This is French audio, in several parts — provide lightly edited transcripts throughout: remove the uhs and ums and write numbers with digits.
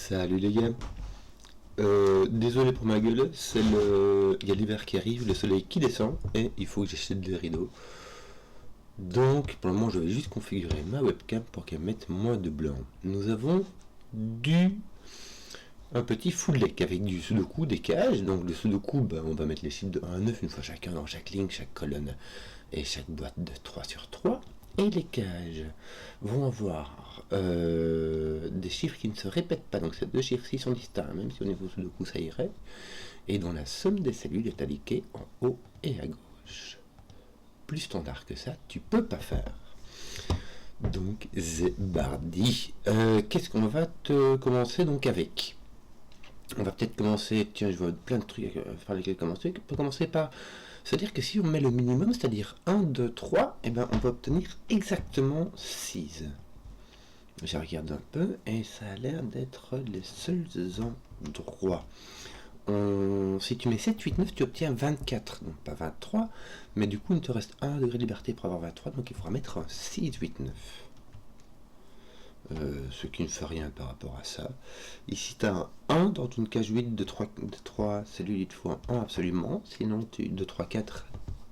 Salut les gars. Désolé pour ma gueule, il y a l'hiver qui arrive, le soleil qui descend et il faut que j'achète des rideaux. Donc pour le moment je vais juste configurer ma webcam pour qu'elle mette moins de blanc. Nous avons un petit full deck avec du sudoku, des cages. Donc le sudoku, on va mettre les chiffres de 1 à 9 une fois chacun dans chaque ligne, chaque colonne et chaque boîte de 3 sur 3. Et les cages vont avoir des chiffres qui ne se répètent pas. Donc ces deux chiffres-ci sont distincts, même si au niveau sudoku ça irait. Et dont la somme des cellules est indiquée en haut et à gauche. Plus standard que ça, tu peux pas faire. Donc Zébardi. Qu'est-ce qu'on va commencer donc avec? On va peut-être commencer, tiens, je vois plein de trucs par lesquels commencer. On peut commencer par se dire que si on met le minimum, c'est-à-dire 1, 2, 3, et ben on va obtenir exactement 6. Je regarde un peu et ça a l'air d'être les seuls endroits. Si tu mets 7, 8, 9, tu obtiens 24, donc pas 23, mais du coup il te reste 1 degré de liberté pour avoir 23, donc il faudra mettre un 6, 8, 9. Ce qui ne fait rien par rapport à ça. Ici tu as un 1 dans une cage 8 de 3 cellules, il te faut un 1 absolument, sinon tu 2, 3, 4,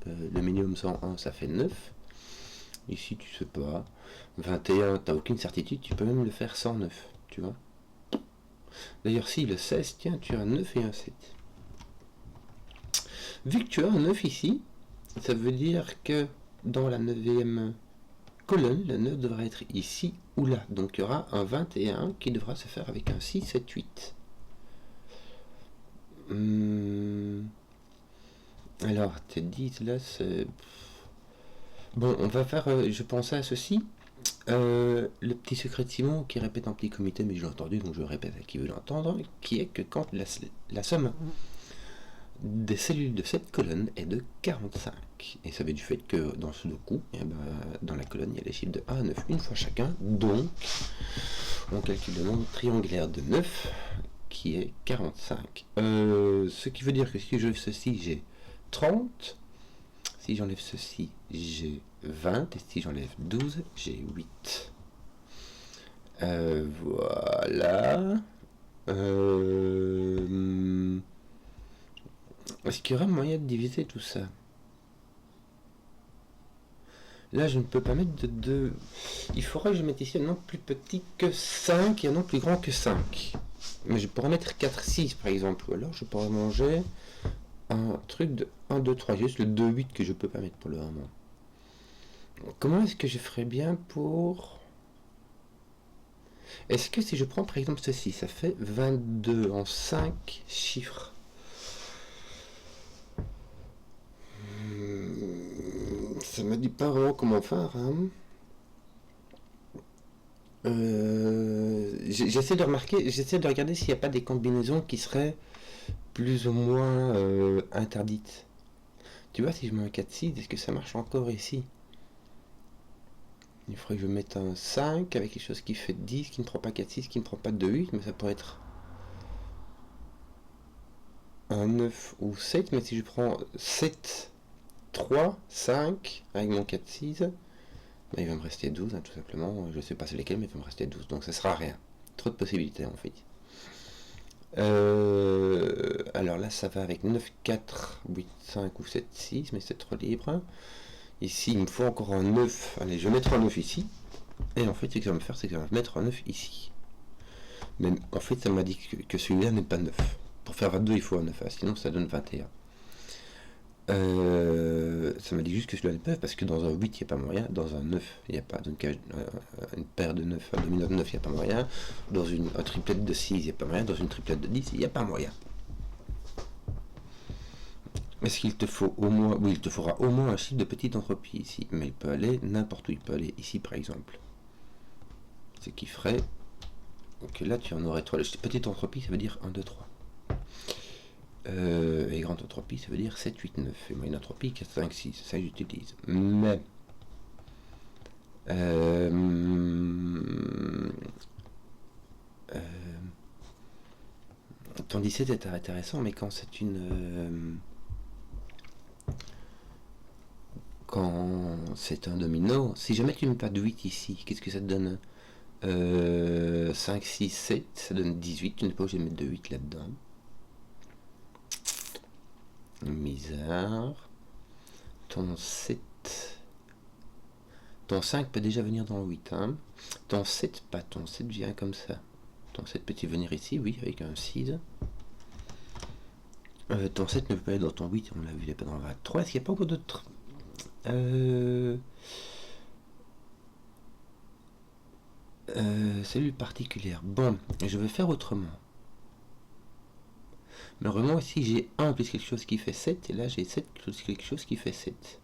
le minimum 101 ça fait 9. Ici tu sais pas, 21 t'as aucune certitude, tu peux même le faire sans 9, tu vois. D'ailleurs si le 16, tiens, tu as un 9 et un 7. Vu que tu as un 9 ici, ça veut dire que dans la 9e colonne, le 9 devrait être ici ou là. Donc il y aura un 21 qui devra se faire avec un 6, 7, 8. Alors, tes 10 là, c'est... Bon, on va faire, je pensais à ceci. Le petit secret de Simon qui répète en petit comité, mais je l'ai entendu, donc je répète à qui veut l'entendre, qui est que quand la somme des cellules de cette colonne est de 45. Et ça vient du fait que dans ce coup, dans la colonne, il y a les chiffres de 1 à 9, une fois chacun. Donc, on calcule le nombre triangulaire de 9, qui est 45. Ce qui veut dire que si j'enlève ceci, j'ai 30. Si j'enlève ceci, j'ai 20. Et si j'enlève 12, j'ai 8. Voilà. Est-ce qu'il y aura moyen de diviser tout ça? Là, je ne peux pas mettre de 2. Il faudra que je mette ici un nombre plus petit que 5 et un nombre plus grand que 5. Mais je pourrais mettre 4, 6 par exemple. Ou alors je pourrais manger un truc de 1, 2, 3. Juste le 2, 8 que je peux pas mettre pour le moment. Comment est-ce que je ferais bien pour... Est-ce que si je prends par exemple ceci, ça fait 22 en 5 chiffres. Ça me dit pas vraiment comment faire. Hein. J'essaie de regarder s'il n'y a pas des combinaisons qui seraient plus ou moins interdites. Tu vois, si je mets un 4-6, est-ce que ça marche encore ici? Il faudrait que je mette un 5 avec quelque chose qui fait 10, qui ne prend pas 4-6, qui ne prend pas 2-8, mais ça pourrait être un 9 ou 7, mais si je prends 7, 3, 5 avec mon 4-6, il va me rester 12, hein, tout simplement. Je sais pas c'est lesquels, mais il va me rester 12, donc ça sera rien. Trop de possibilités en fait. Alors là, ça va avec 9, 4, 8, 5 ou 7, 6, mais c'est trop libre. Ici, il me faut encore un 9. Allez, je vais mettre un 9 ici. Et en fait, ce que ça va me faire, c'est que ça va mettre un 9 ici. Mais en fait, ça m'a dit que celui-là n'est pas 9. Pour faire 22, il faut un 9, sinon ça donne 21. Ça m'a dit juste que je dois le faire parce que dans un 8 il n'y a pas moyen, dans un 9 il n'y a pas, donc une paire de 9, un dominant de 9 il n'y a pas moyen, dans un triplet de 6 il n'y a pas moyen, dans une triplette de 10 il n'y a pas moyen. Est-ce qu'il te faut au moins, oui il te faudra au moins un chiffre de petite entropie ici, mais il peut aller n'importe où, il peut aller ici par exemple. Ce qui ferait que là tu en aurais 3, petite entropie ça veut dire 1, 2, 3. Et grande entropie ça veut dire 7, 8, 9 et moyenne entropie 4, 5, 6, ça j'utilise, mais ton 17 est intéressant, mais quand c'est une quand c'est un domino, si jamais tu mets pas de 8 ici, qu'est-ce que ça te donne? 5, 6, 7, ça donne 18. Tu n'es pas obligé de mettre de 8 là-dedans. Bizarre. Ton 7. Ton 5 peut déjà venir dans le 8. Hein. Ton 7, pas. Ton 7 vient comme ça. Ton 7 peut-il venir ici? Oui, avec un 6. Ton 7 ne peut pas être dans ton 8. On l'a vu, il n'est pas dans le 23. Est-ce qu'il n'y a pas encore d'autres cellule particulière. Bon, je vais faire autrement. Mais vraiment ici j'ai 1 plus quelque chose qui fait 7. Et là j'ai 7 plus quelque chose qui fait 7.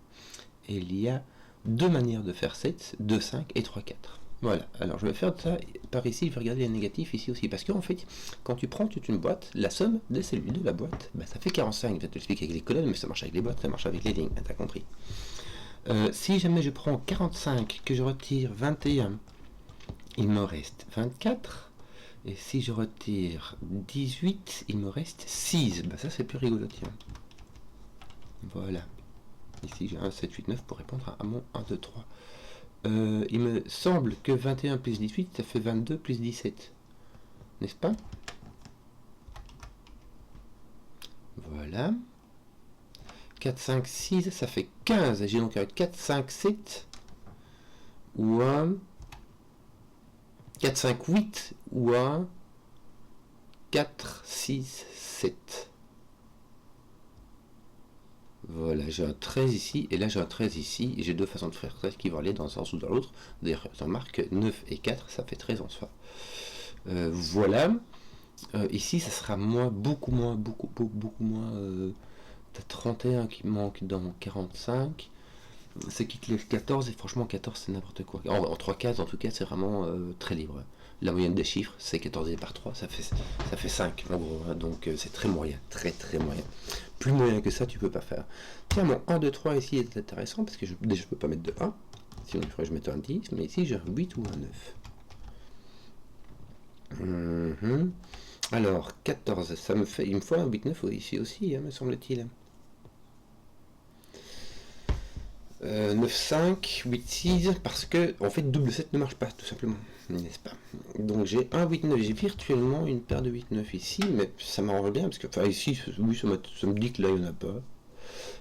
Et il y a 2 manières de faire 7, 2, 5 et 3, 4. Voilà, alors je vais faire ça par ici, je vais regarder les négatifs ici aussi. Parce qu'en fait, quand tu prends toute une boîte, la somme des cellules de la boîte, bah, ça fait 45. Je vais te l'expliquer avec les colonnes, mais ça marche avec les boîtes, ça marche avec les lignes, t'as compris. Si jamais je prends 45, que je retire 21, il me reste 24. Et si je retire 18, il me reste 6. Bah ça c'est plus rigolo, tiens. Voilà. Ici j'ai un 7, 8, 9 pour répondre à mon 1, 2, 3. Il me semble que 21 plus 18, ça fait 22 plus 17. N'est-ce pas? Voilà. 4, 5, 6, ça fait 15. Et j'ai donc un 4, 5, 7. Ou un 4, 5, 8. Ou un 4, 6, 7. Voilà, j'ai un 13 ici, et là j'ai un 13 ici, et j'ai 2 façons de faire 13 qui vont aller dans un sens ou dans l'autre. D'ailleurs, on remarque 9 et 4, ça fait 13 en soi. Voilà. Ici, ça sera beaucoup moins. T'as 31 qui manque dans 45. C'est qui te laisse 14, et franchement 14 c'est n'importe quoi. En 3 cases en tout cas c'est vraiment très libre. La moyenne des chiffres c'est 14 par 3, ça fait 5 en gros, hein, donc c'est très moyen, très moyen. Plus moyen que ça tu peux pas faire. Tiens, mon 1, 2, 3 ici est intéressant parce que déjà je peux pas mettre de 1, sinon il faudrait que je mette un 10, mais ici j'ai un 8 ou un 9. Alors 14, ça me fait, il me faut un 8, 9 ici aussi, hein, me semble-t-il. 9, 5, 8, 6, parce que en fait double 7 ne marche pas tout simplement, n'est-ce pas? Donc j'ai un 8, 9, j'ai virtuellement une paire de 8, 9 ici, mais ça m'arrange bien parce que, enfin ici, oui, ça me dit que là il n'y en a pas,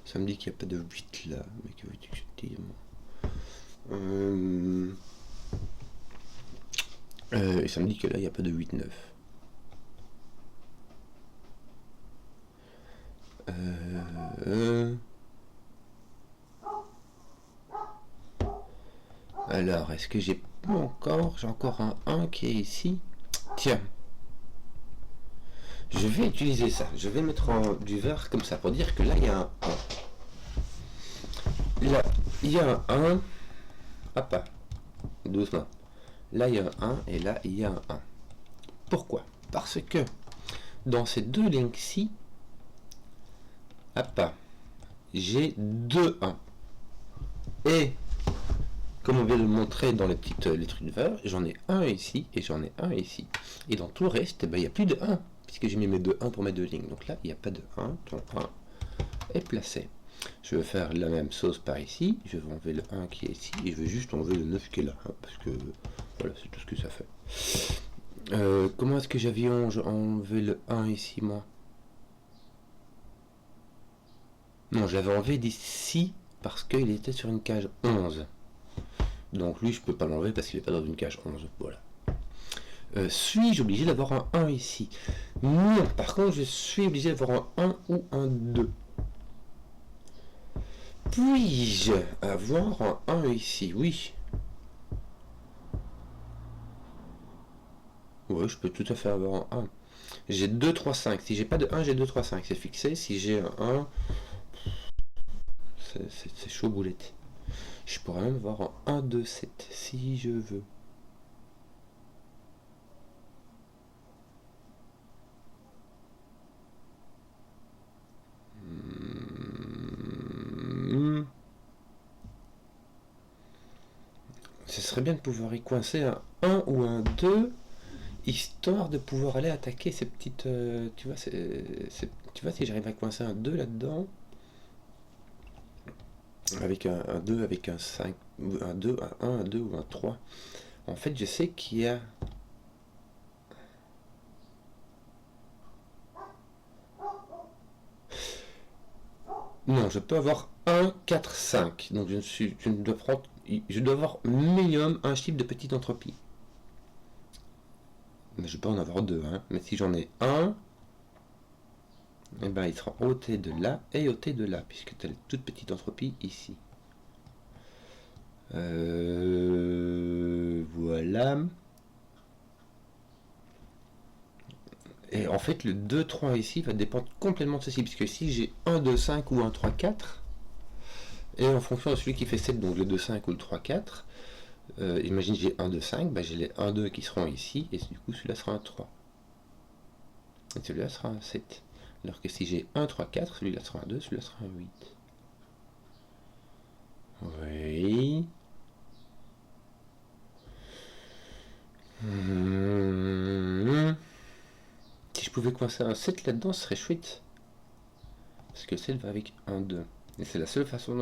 ça me dit qu'il n'y a pas de 8 là, mais que veux-tu que je te dise et ça me dit que là il n'y a pas de 8, 9. Alors, est-ce que j'ai encore... J'ai encore un 1 qui est ici. Tiens. Je vais utiliser ça. Je vais mettre du vert comme ça pour dire que là, il y a un 1. Là, il y a un 1. Hop, doucement. Là, il y a un 1 et là, il y a un 1. Pourquoi? Parce que dans ces deux lignes-ci, hop, j'ai 2 1. Et comme on vient de le montrer dans les trucs de vert, j'en ai un ici et j'en ai un ici. Et dans tout le reste, il n'y a plus de 1, puisque j'ai mis mes 2 1 pour mes deux lignes. Donc là, il n'y a pas de 1, ton 1 est placé. Je vais faire la même chose par ici. Je vais enlever le 1 qui est ici et je vais juste enlever le 9 qui est là. Hein, parce que voilà, c'est tout ce que ça fait. Comment est-ce que j'avais enlevé le 1 ici, moi? Non, je l'avais enlevé d'ici parce qu'il était sur une cage 11. Donc lui, je peux pas l'enlever parce qu'il n'est pas dans une cage 11. Voilà. Suis-je obligé d'avoir un 1 ici? Non, par contre, je suis obligé d'avoir un 1 ou un 2. Puis-je avoir un 1 ici? Oui. Oui, je peux tout à fait avoir un 1. J'ai 2, 3, 5. Si j'ai pas de 1, j'ai 2, 3, 5. C'est fixé. Si j'ai un 1, c'est chaud boulette. Je pourrais même avoir un 1, 2, 7 si je veux. Ce serait bien de pouvoir y coincer un 1 ou un 2, histoire de pouvoir aller attaquer ces petites... tu vois, tu vois, si j'arrive à coincer un 2 là-dedans, avec un 2, avec un 5, un 2, un 1, un 2 ou un 3, En fait, je sais qu'il y a... Non, je peux avoir 1, 4, 5. Donc je dois avoir minimum un chiffre de petite entropie. Mais je peux en avoir deux, hein. Mais si j'en ai un, eh ben, il sera ôté de là et ôté de là, puisque tu as la toute petite entropie ici. Voilà. Et en fait, le 2, 3 ici va dépendre complètement de ceci, puisque si j'ai 1, 2, 5 ou 1, 3, 4, et en fonction de celui qui fait 7, donc le 2, 5 ou le 3, 4, imagine j'ai 1, 2, 5, bah j'ai les 1, 2 qui seront ici, et du coup celui-là sera un 3. Et celui-là sera un 7. Alors que si j'ai 1, 3, 4, celui-là sera un 2, celui-là sera un 8. Oui. Si je pouvais coincer un 7 là-dedans, ce serait chouette. Parce que le 7 va avec un 2. Et c'est la seule façon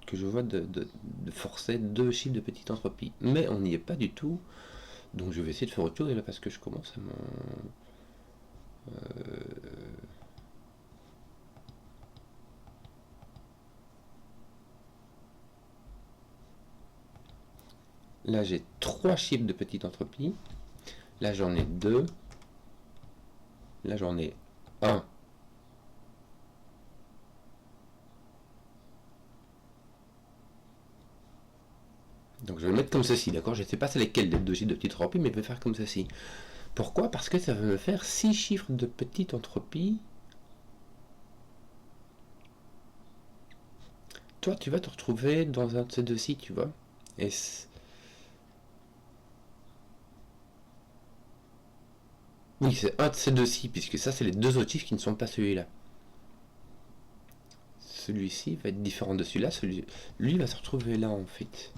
que je vois de forcer deux chiffres de petite entropie. Mais on n'y est pas du tout. Donc je vais essayer de faire autre chose là parce que je commence à m'en... Là j'ai 3 chiffres de petite entropie. Là j'en ai 2. Là j'en ai 1. Donc je vais le mettre comme ceci, d'accord? Je ne sais pas c'est lesquels les deux chiffres de petite entropie, mais je vais faire comme ceci. Pourquoi? Parce que ça va me faire 6 chiffres de petite entropie. Toi, tu vas te retrouver dans un de ces deux-ci, tu vois. Et oui, c'est un de ces deux-ci, puisque ça, c'est les deux autres chiffres qui ne sont pas celui-là. Celui-ci va être différent de celui-là. Lui va se retrouver là, en fait.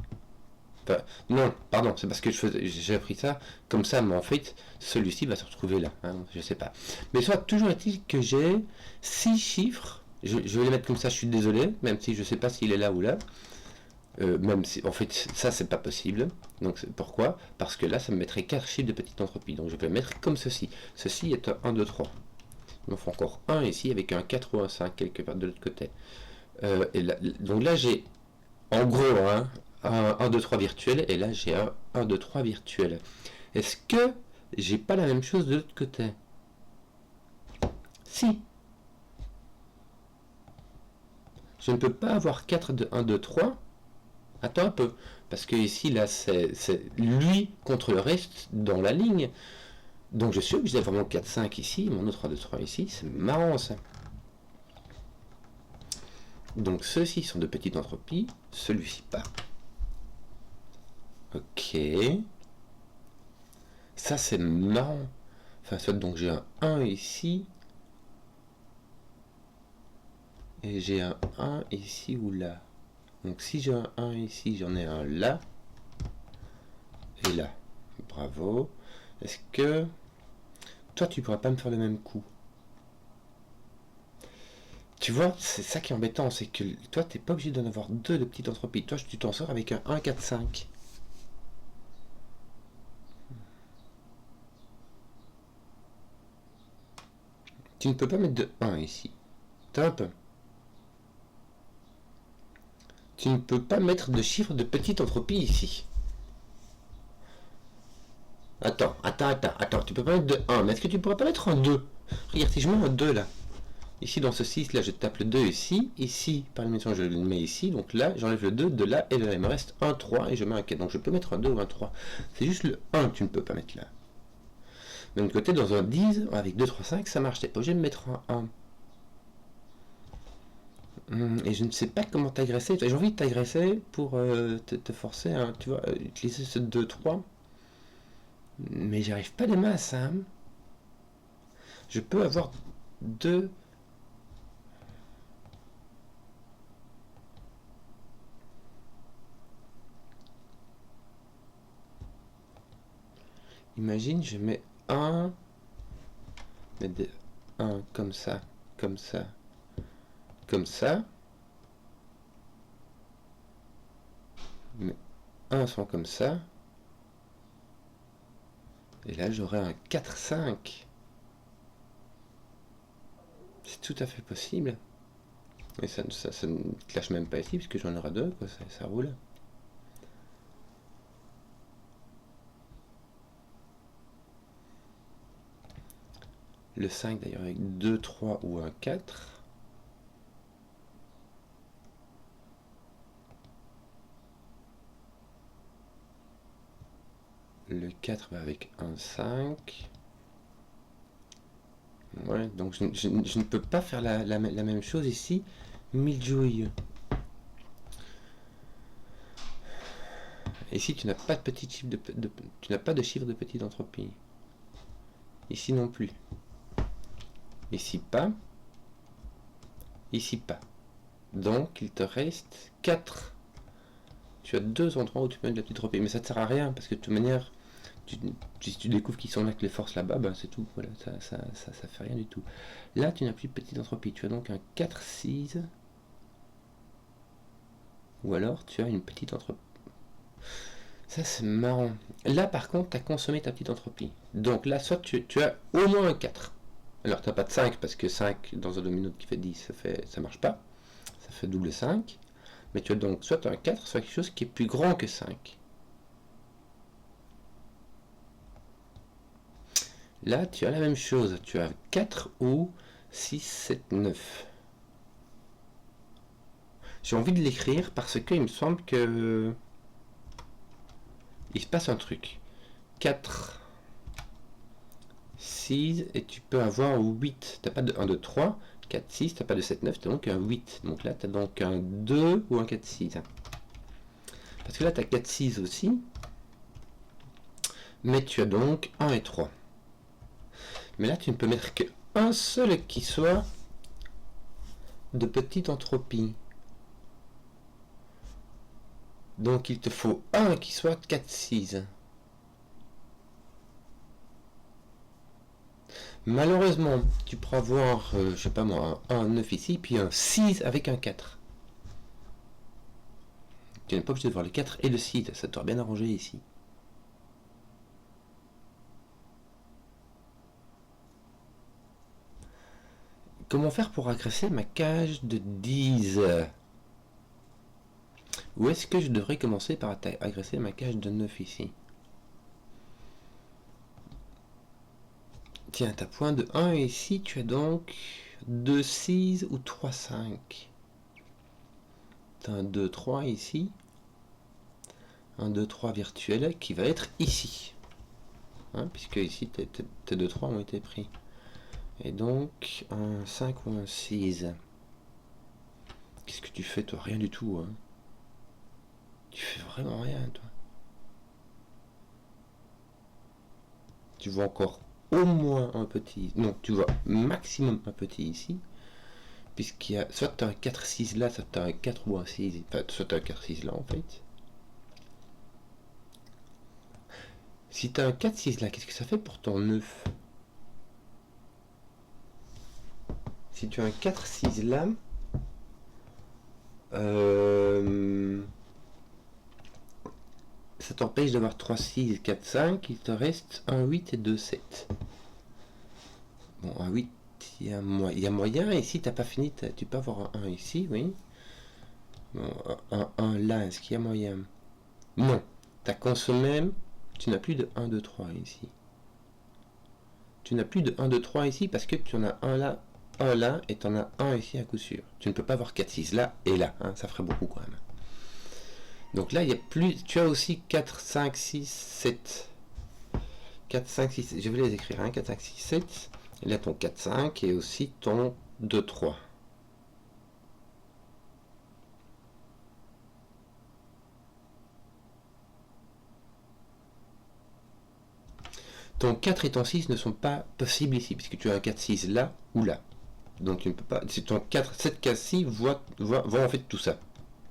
Enfin, non, pardon, c'est parce que j'ai appris ça comme ça, mais en fait, celui-ci va se retrouver là. Hein, je sais pas. Mais soit, toujours est-il que j'ai 6 chiffres. Je vais les mettre comme ça, je suis désolé, même si je sais pas s'il est là ou là. Même si, en fait, ça, c'est pas possible. Donc, pourquoi? Parce que là, ça me mettrait 4 chiffres de petite entropie. Donc, je vais le mettre comme ceci. Ceci est un 1, 2, 3. Il m'en faut encore un ici avec un 4 ou un 5 quelque part de l'autre côté. Et là, donc là, j'ai en gros hein, un 1, 2, 3 virtuel. Et là, j'ai un 1, 2, 3 virtuel. Est-ce que j'ai pas la même chose de l'autre côté? Si. Je ne peux pas avoir 4 de 1, 2, 3. Attends un peu. Parce que ici, là, c'est lui contre le reste dans la ligne. Donc je suis obligé d'avoir mon 4, 5 ici, mon autre 1, 2, 3 ici. C'est marrant ça. Donc ceux-ci sont de petite entropie, celui-ci pas. Ok. Ça c'est marrant. Enfin, soit donc j'ai un 1 ici. Et j'ai un 1 ici ou là. Donc si j'ai un 1 ici, j'en ai un là. Et là. Bravo. Est-ce que... Toi, tu pourras pas me faire le même coup? Tu vois, c'est ça qui est embêtant, c'est que toi, t'es pas obligé d'en avoir deux de petite entropie. Toi, tu t'en sors avec un 1, 4, 5. Tu ne peux pas mettre de 1 ici. Top. Tu ne peux pas mettre de chiffre de petite entropie ici. Attends, tu peux pas mettre de 1, mais est-ce que tu pourrais pas mettre un 2? Regarde, si je mets un 2 là, ici dans ce 6 là, je tape le 2 ici, ici, par élimination je le mets ici, donc là, j'enlève le 2 de là et de là, il me reste un 3 et je mets un 4, donc je peux mettre un 2 ou un 3. C'est juste le 1 que tu ne peux pas mettre là. D'un autre côté, dans un 10, avec 2, 3, 5, ça marche, t'es pas obligé de mettre un 1. Et je ne sais pas comment t'agresser, j'ai envie de t'agresser pour te forcer à, tu vois, utiliser ce 2, 3. Mais j'arrive pas des masses, hein. Je peux avoir deux. Imagine, je mets un. Un comme ça, comme ça, comme ça. Mais un sont comme ça. Et là, j'aurai un 4-5. C'est tout à fait possible. Et ça ne clash même pas ici, puisque j'en aurai deux, quoi, ça roule. Le 5 d'ailleurs avec 2, 3 ou un 4. Le 4 va avec un 5. Ouais, donc je ne peux pas faire la même chose ici. Mille-jouille. Ici, tu n'as pas de petit chiffre tu n'as pas de chiffre de petite entropie. Ici non plus. Ici pas. Ici pas. Donc, il te reste 4. Tu as 2 endroits où tu peux mettre de la petite entropie. Mais ça ne te sert à rien, parce que de toute manière, si tu découvres qu'ils sont là que les forces là-bas, ben c'est tout. Voilà, ça fait rien du tout. Là, tu n'as plus de petite entropie. Tu as donc un 4-6. Ou alors, tu as une petite entropie. Ça, c'est marrant. Là, par contre, tu as consommé ta petite entropie. Donc là, soit tu as au moins un 4. Alors, tu n'as pas de 5, parce que 5 dans un domino qui fait 10, ça marche pas. Ça fait double 5. Mais tu as donc soit un 4, soit quelque chose qui est plus grand que 5. Là, tu as la même chose. Tu as 4 ou 6, 7, 9. J'ai envie de l'écrire parce qu'il me semble que il se passe un truc. 4, 6, et tu peux avoir 8. Tu n'as pas de 1, 2, 3. 4, 6, tu n'as pas de 7, 9, tu as donc un 8. Donc là, tu as donc un 2 ou un 4, 6. Parce que là, tu as 4, 6 aussi. Mais tu as donc 1 et 3. Mais là, tu ne peux mettre qu'un seul qui soit de petite entropie. Donc il te faut un qui soit 4, 6. Malheureusement, tu pourras avoir, je sais pas moi, un 9 ici, puis un 6 avec un 4. Tu n'es pas obligé de voir le 4 et le 6, ça t'aurait bien arrangé ici. Comment faire pour agresser ma cage de 10? Ou est-ce que je devrais commencer par agresser ma cage de 9 ici? Tiens, t'as point de 1 ici, tu as donc 2, 6 ou 3, 5. T'as un 2, 3 ici. Un 2, 3 virtuel qui va être ici. Hein, puisque ici, tes 2, 3 ont été pris. Et donc, un 5 ou un 6. Qu'est-ce que tu fais, toi? Rien du tout. Hein. Tu fais vraiment rien, toi. Tu vois encore au moins un petit... Non, tu vois maximum un petit ici. Puisqu'il y a... Soit tu as un 4-6 là, soit tu as un 4 ou un 6. Enfin, soit tu as un 4-6 là, en fait. Si tu as un 4-6 là, qu'est-ce que ça fait pour ton 9? Si tu as un 4-6 là... ça t'empêche d'avoir 3, 6, 4, 5. Il te reste un 8 et 2, 7. Bon, un 8, il y a moyen. Ici, t'as pas fini. Tu peux avoir un 1 ici, oui. Bon, un 1 là, est-ce qu'il y a moyen? Non. T'as consommé. Tu n'as plus de 1, 2, 3 ici. Tu n'as plus de 1, 2, 3 ici parce que tu en as un là et tu en as un ici à coup sûr. Tu ne peux pas avoir 4, 6 là et là. Hein, ça ferait beaucoup quand même. Donc là, il y a plus. Tu as aussi 4, 5, 6, 7. 4, 5, 6. Je vais les écrire. Hein, 4, 5, 6, 7. Et là, ton 4, 5 et aussi ton 2, 3. Ton 4 et ton 6 ne sont pas possibles ici, puisque tu as un 4, 6 là ou là. Donc tu ne peux pas. Si ton 4, 7, 4, 6 voit en fait tout ça.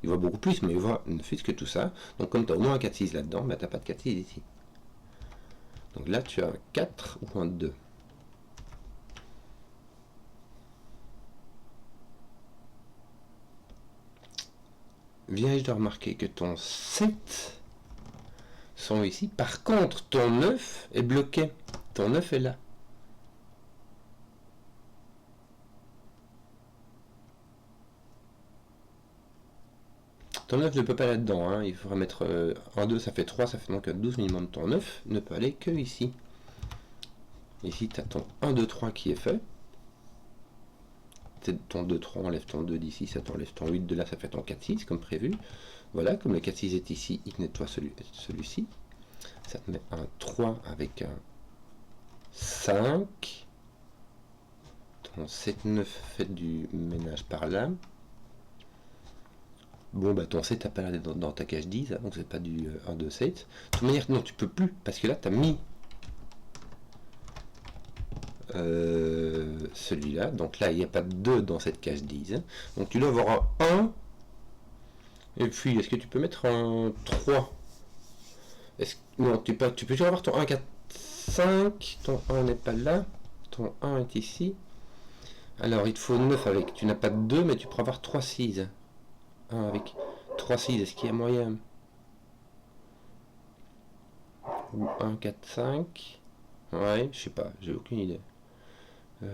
Il voit beaucoup plus, mais il voit ne fait que tout ça. Donc comme tu as au moins un 4, 6 là-dedans, bah, tu n'as pas de 4, 6 ici. Donc là, tu as un 4 ou un 2. Viens-je de remarquer que ton 7 sont ici. Par contre, ton 9 est bloqué. Ton 9 est là. Ton 9 ne peut pas là-dedans. Hein. Il faudra mettre 1, 2, ça fait 3, ça fait donc 12 minimum. Ton 9 ne peut aller que ici. Ici, tu as ton 1, 2, 3 qui est fait. Ton 2, 3, on enlève ton 2 d'ici, ça t'enlève ton 8 de là, ça fait ton 4, 6 comme prévu. Voilà, comme le 4, 6 est ici, il nettoie celui-ci. Ça te met un 3 avec un 5. Ton 7, 9 fait du ménage par là. Bon, bah ton 7 t'as pas l'air dans ta cage 10, hein, donc c'est pas du 1, 2, 7. De toute manière, non, tu peux plus, parce que là, tu as mis celui-là. Donc là, il n'y a pas de 2 dans cette cage 10. Hein. Donc tu dois avoir un 1. Et puis, est-ce que tu peux mettre un 3? Non, tu peux toujours avoir ton 1, 4, 5. Ton 1 n'est pas là. Ton 1 est ici. Alors, il te faut 9 avec. Tu n'as pas de 2, mais tu pourras avoir 3, 6. 1 avec 3, 6. Est-ce qu'il y a moyen? Ou 1, 4, 5. Ouais, je sais pas. J'ai aucune idée. Là,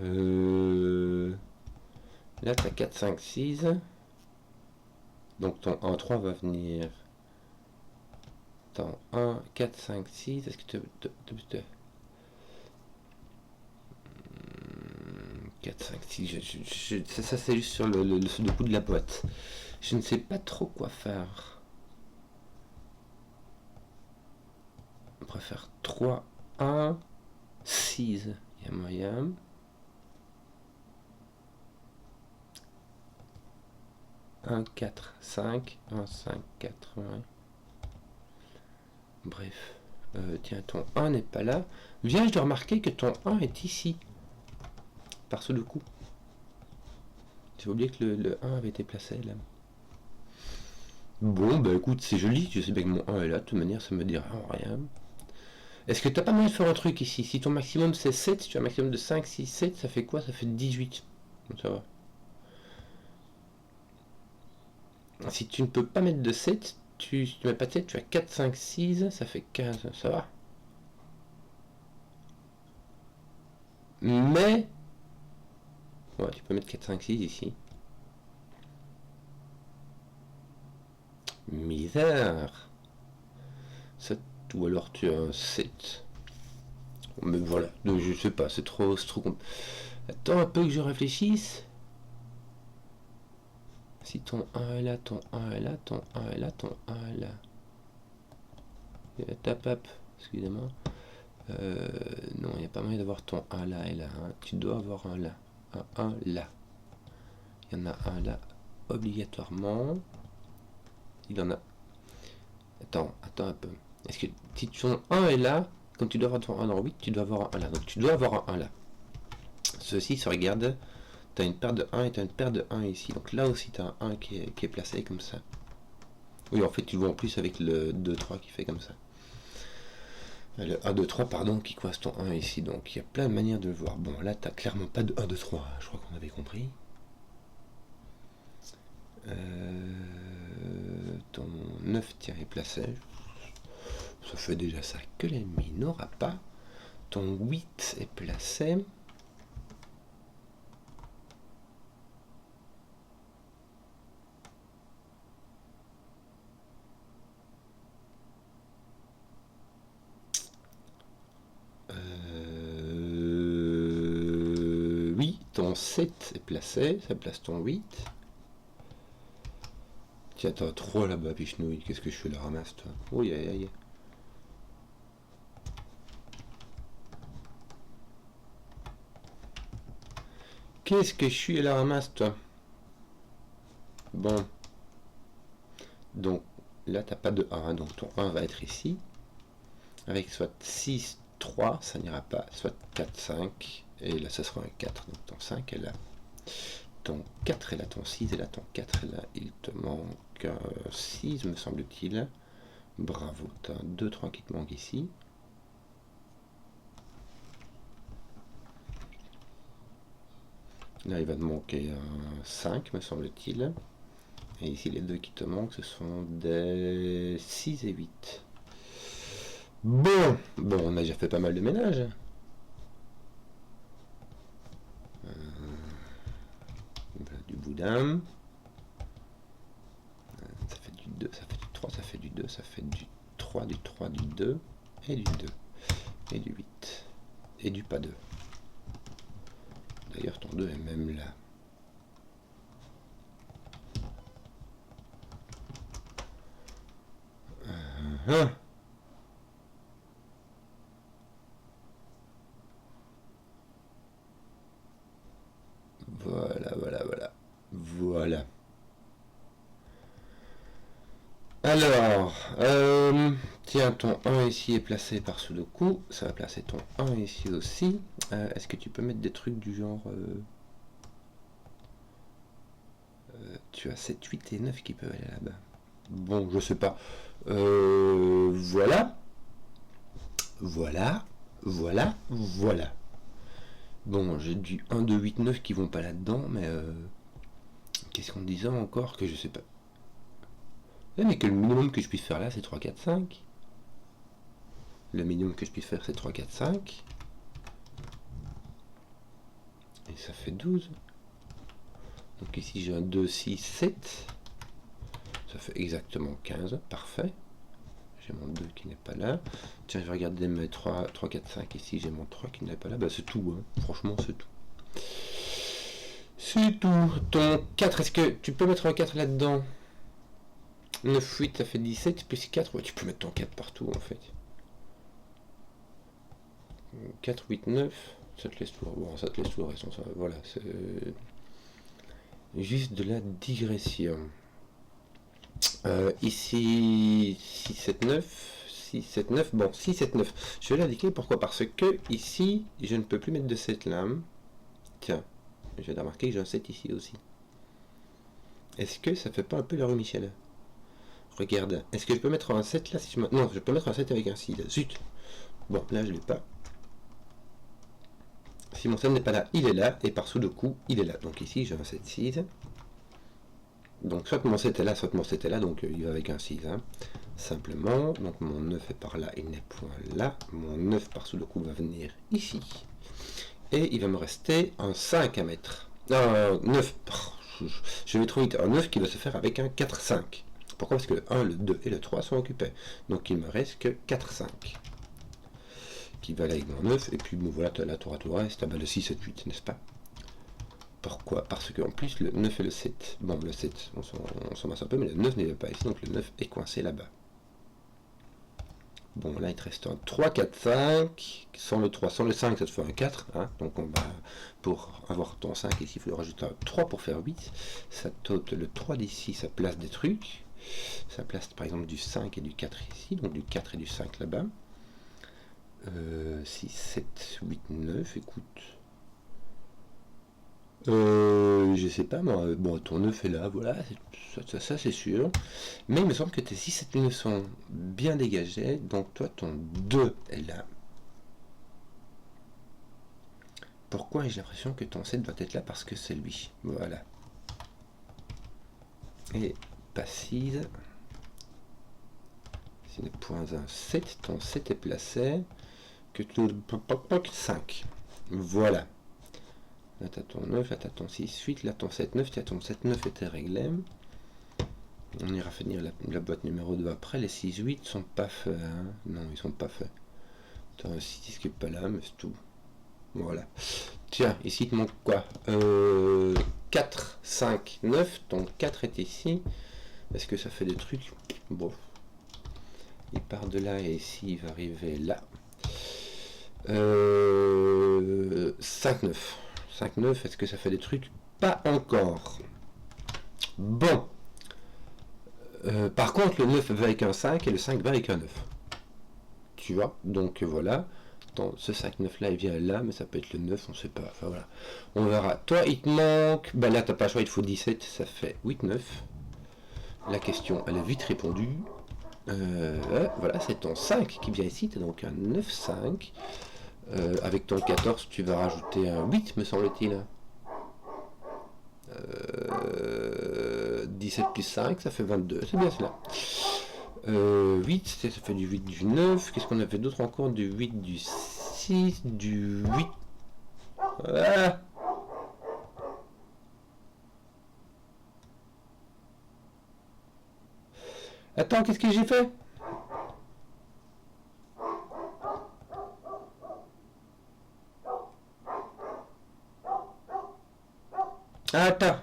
tu as 4, 5, 6. Donc ton 1, 3 va venir. Attends, 1, 4, 5, 6. Est-ce que tu... 4, 5, 6. Ça c'est juste sur le coup de la boîte. Je ne sais pas trop quoi faire. On préfère 3, 1, 6. Il y a moyen. Un 4, 5, 1, 5, 4, ouais. Bref. Tiens, ton 1 n'est pas là. Viens de remarquer que ton 1 est ici. Par ce coup. J'ai oublié que le 1 avait été placé là. Bon, bah écoute, c'est joli. Je sais bien que mon 1 est là. De toute manière, ça me dira rien. Est-ce que t'as pas moyen de faire un truc ici? Si ton maximum c'est 7, tu as un maximum de 5, 6, 7, ça fait quoi? Ça fait 18. Donc ça va. Si tu ne peux pas mettre de 7, si tu mets pas de 7, tu as 4, 5, 6, ça fait 15, ça va. Mais... Ouais, tu peux mettre 4, 5, 6 ici. Misère. Ou alors tu as un 7. Mais voilà, donc je sais pas, c'est trop Attends un peu que je réfléchisse. Si ton 1 est là, ton 1 est là, ton 1 est là, ton 1 est là. Tap, excusez-moi. Non, il n'y a pas moyen d'avoir ton 1 là et là. Hein. Tu dois avoir un là. Un 1 là. Il y en a un là obligatoirement. Il en a. Attends un peu. Est-ce que si ton 1 est là, comme tu dois avoir ton 1 dans 8, tu dois avoir un 1 là. Donc tu dois avoir un 1 là. Ceci se regarde. Tu as une paire de 1 et tu as une paire de 1 ici. Donc là aussi tu as un 1 qui est placé comme ça. Oui, en fait tu le vois en plus avec le 2, 3 qui fait comme ça. Le 1, 2, 3, pardon, qui coince ton 1 ici. Donc il y a plein de manières de le voir. Bon, là tu n'as clairement pas de 1, 2, 3. Je crois qu'on avait compris. Ton 9 tiens est placé. Ça fait déjà ça que l'ennemi n'aura pas. Ton 8 est placé. Oui, ton 7 est placé. Ça place ton 8. Tiens, t'as 3 là-bas, Pichenouille. Qu'est-ce que je fais la ramasse, toi? Oui, aïe, aïe. Qu'est-ce que je suis à la ramasse, toi? Bon. Donc, là, t'as pas de 1. Donc, ton 1 va être ici. Avec soit 6, 3, ça n'ira pas. Soit 4, 5. Et là, ça sera un 4. Donc, ton 5 est là. Ton 4 est là. Ton 6 est là. Ton 4 est là. Il te manque 6, me semble-t-il. Bravo. T'as un 2, 3 qui te manque ici. Là, il va te manquer un 5, me semble-t-il. Et ici, les deux qui te manquent, ce sont des 6 et 8. Bon, on a déjà fait pas mal de ménage. Du boudin. Ça fait du 2, ça fait du 3, ça fait du 2, ça fait du 3, du 3, du 2, et du 2, et du 8, et du pas 2. D'ailleurs, ton 2 est même là. Voilà. Alors, tiens, ton 1 ici est placé par Sudoku. Ça va placer ton 1 ici aussi. Est-ce que tu peux mettre des trucs du genre... tu as 7, 8 et 9 qui peuvent aller là-bas. Bon, je sais pas. Voilà. Bon, j'ai du 1, 2, 8, 9 qui vont pas là-dedans, mais... qu'est-ce qu'on disait encore que je sais pas. Mais que le minimum que je puisse faire là, c'est 3, 4, 5. Le minimum que je puisse faire, c'est 3, 4, 5. Et ça fait 12. Donc ici, j'ai un 2, 6, 7. Ça fait exactement 15. Parfait. J'ai mon 2 qui n'est pas là. Tiens, je vais regarder mes 3, 4, 5. Ici, j'ai mon 3 qui n'est pas là. Bah, c'est tout. Hein. Franchement, c'est tout. C'est tout. Ton 4, est-ce que tu peux mettre un 4 là-dedans? 9, 8, ça fait 17, plus 4. Ouais, tu peux mettre ton 4 partout, en fait. 4, 8, 9. Ça te laisse tout. Bon, ça te laisse tout le reste. Voilà, c'est juste de la digression. Ici, 6, 7, 9. 6, 7, 9. Bon, 6, 7, 9. Je vais l'indiquer. Pourquoi? Parce que ici, je ne peux plus mettre de 7 là. Tiens, je vais remarquer que j'ai un 7 ici aussi. Est-ce que ça fait pas un peu la rue Michel? Regarde, est-ce que je peux mettre un 7 là si je... Non, je peux mettre un 7 avec un 6 là. Zut. Bon, là, je l'ai pas. Si mon 7 n'est pas là, il est là. Et par Sudoku, il est là. Donc ici, j'ai un 7, 6. Donc soit mon 7 est là, soit mon 7 est là. Donc il va avec un 6. Hein. Simplement, donc mon 9 est par là, il n'est point là. Mon 9 par Sudoku va venir ici. Et il va me rester un 5 à mettre. 9. Je vais trouver un 9 qui va se faire avec un 4, 5. Pourquoi? Parce que le 1, le 2 et le 3 sont occupés. Donc il me reste que 4, 5. Qui va aller avec mon 9. Et puis bon, voilà, là, tout le reste. Le 6, 7, 8, n'est-ce pas? Pourquoi? Parce qu'en plus, le 9 et le 7. Bon, le 7, on s'en masse un peu, mais le 9 n'est pas ici. Donc le 9 est coincé là-bas. Bon, là, il te reste un 3, 4, 5. Sans le 3, sans le 5, ça te fait un 4. Hein. Donc, on va, pour avoir ton 5 ici, il faut rajouter un 3 pour faire 8. Ça t'ôte le 3 d'ici, ça place des trucs. Ça place, par exemple, du 5 et du 4 ici. Donc, du 4 et du 5 là-bas. 6, 7, 8, 9. Écoute. Je sais pas, moi. Bon, ton 9 est là, voilà. Ça c'est sûr. Mais il me semble que tes 6, 7, 9 sont bien dégagés. Donc toi, ton 2 est là. Pourquoi j'ai l'impression que ton 7 doit être là? Parce que c'est lui. Voilà. Et pas 6. Ce n'est point un 7. Ton 7 est placé. Que tu... 5. Voilà. Là, tu as ton 9, là, tu as ton 6, 8, là, ton 7, 9, tu as ton 7, 9 était réglé. On ira finir la boîte numéro 2 après. Les 6, 8 sont pas faits. Hein. Non, ils sont pas faits. Tu as un 6 qui est pas là, mais c'est tout. Voilà. Tiens, ici, il te manque quoi 4, 5, 9. Ton 4 est ici. Est-ce que ça fait des trucs? Bon. Il part de là et ici, il va arriver là. 5, 9. 5, 9, est-ce que ça fait des trucs? Pas encore. Bon. Par contre, le 9 va avec un 5 et le 5 va avec un 9. Tu vois? Donc voilà. Ce 5, 9 là, il vient là, mais ça peut être le 9, on sait pas. Enfin voilà. On verra. Toi, il te manque. Ben là, t'as pas le choix, il te faut 17. Ça fait 8, 9. La question, elle est vite répondue. Voilà, c'est ton 5 qui vient ici. T'as donc un 9, 5. Avec ton 14, tu vas rajouter un 8, me semble-t-il. 17 plus 5, ça fait 22. C'est bien cela. 8, ça fait du 8, du 9. Qu'est-ce qu'on a fait d'autre encore? Du 8, du 6, du 8. Ah, attends, qu'est-ce que j'ai fait? Ah, attends.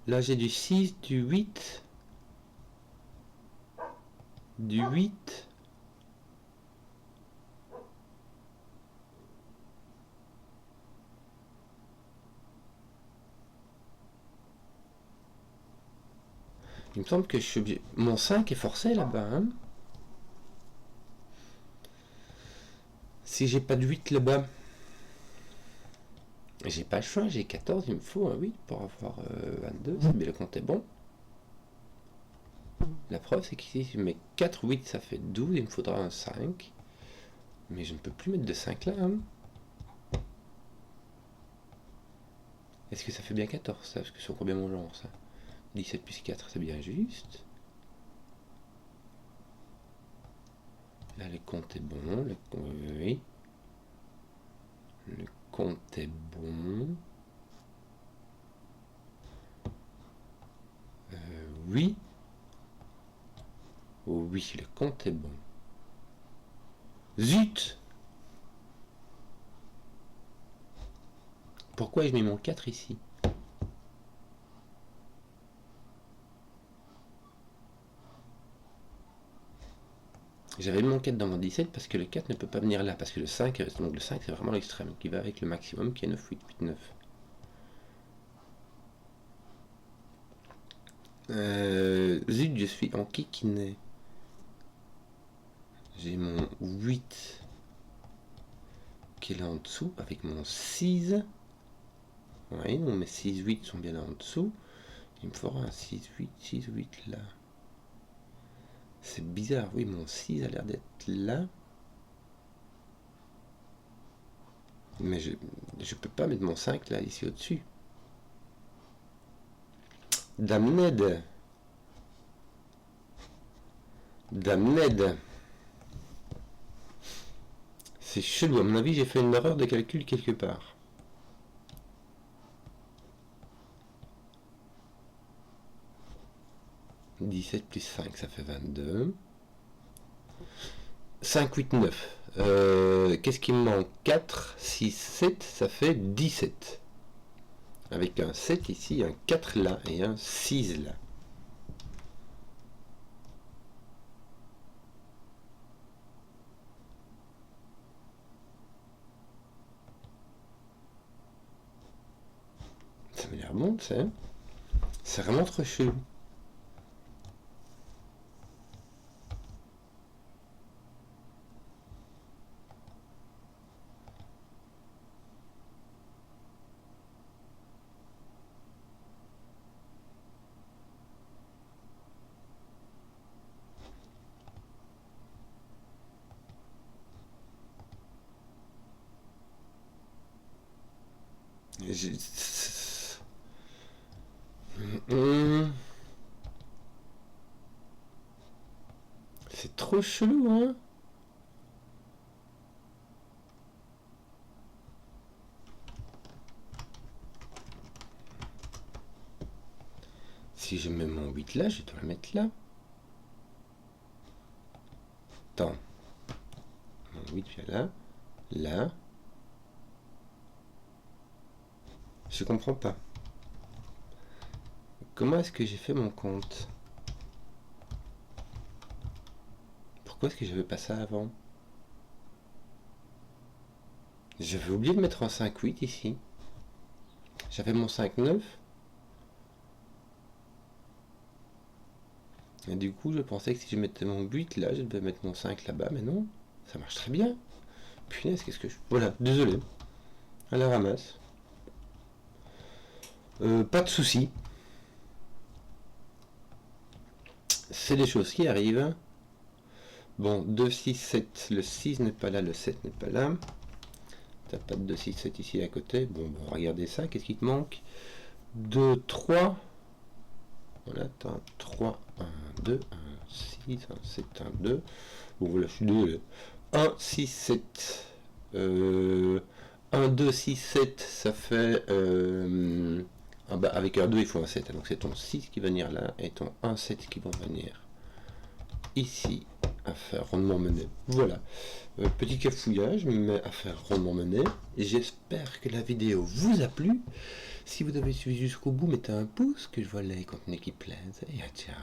Là, j'ai du 6, du 8, du 8. Il me semble que je suis obligé. Mon 5 est forcé là-bas, hein. Si j'ai pas de 8 là-bas, j'ai pas le choix, j'ai 14, il me faut un 8 pour avoir 22, mais le compte est bon. La preuve, c'est qu'ici, si je mets 4, 8, ça fait 12, il me faudra un 5. Mais je ne peux plus mettre de 5 là, hein. Est-ce que ça fait bien 14, ça? Parce que c'est encore bien mon genre, ça. 17 plus 4, c'est bien juste. Là, le compte est bon. Oui. Le compte est bon. Oui. Oh oui, le compte est bon. Zut! Pourquoi ai-je mis mon 4 ici? J'avais mis mon 4 dans mon 17 parce que le 4 ne peut pas venir là, parce que le 5, donc le 5 c'est vraiment l'extrême, qui va avec le maximum qui est 9, 8, 8, 9. Zut, je suis en kikiné. J'ai mon 8 qui est là en dessous, avec mon 6. Oui, donc mes 6, 8 sont bien là en dessous. Il me faudra un 6, 8, 6, 8 là. C'est bizarre, oui, mon 6 a l'air d'être là. Mais je peux pas mettre mon 5 là, ici au-dessus. Damned. Damned. C'est chelou, à mon avis, j'ai fait une erreur de calcul quelque part. « 17 plus 5, ça fait 22. 5, 8, 9. Qu'est-ce qui me manque? 4, 6, 7, ça fait 17. Avec un 7 ici, un 4 là et un 6 là. Ça m'a l'air bon, tu sais. C'est vraiment trop chelou. C'est trop chelou, hein. Si je mets mon 8 là, je dois le mettre là. Attends. Mon 8 vient là. Là. Je comprends pas. Comment est-ce que j'ai fait mon compte? Pourquoi est-ce que j'avais pas ça avant? J'avais oublié de mettre un 5,8 ici. J'avais mon 5,9. Et du coup, je pensais que si je mettais mon 8 là, je devais mettre mon 5 là-bas. Mais non, ça marche très bien. Punaise, qu'est-ce que je... Voilà, désolé. À la ramasse. Pas de soucis. C'est des choses qui arrivent. Bon, 2, 6, 7. Le 6 n'est pas là, le 7 n'est pas là. T'as pas de 2, 6, 7 ici à côté. Bon, regardez ça. Qu'est-ce qui te manque? 2, 3. On attend 3, 1, 2, 1, 6, 1, 7, 1, 2. Bon, voilà, je suis désolé. 1, 6, 7. 1, 2, 6, 7, ça fait... ah bah, avec un 2, il faut un 7. Donc c'est ton 6 qui va venir là et ton 1, 7 qui vont venir ici à faire rondement mené. Voilà. Petit cafouillage, mais à faire rondement mené. J'espère que la vidéo vous a plu. Si vous avez suivi jusqu'au bout, mettez un pouce, que je vois les contenus qui plaisent. Et à ciao.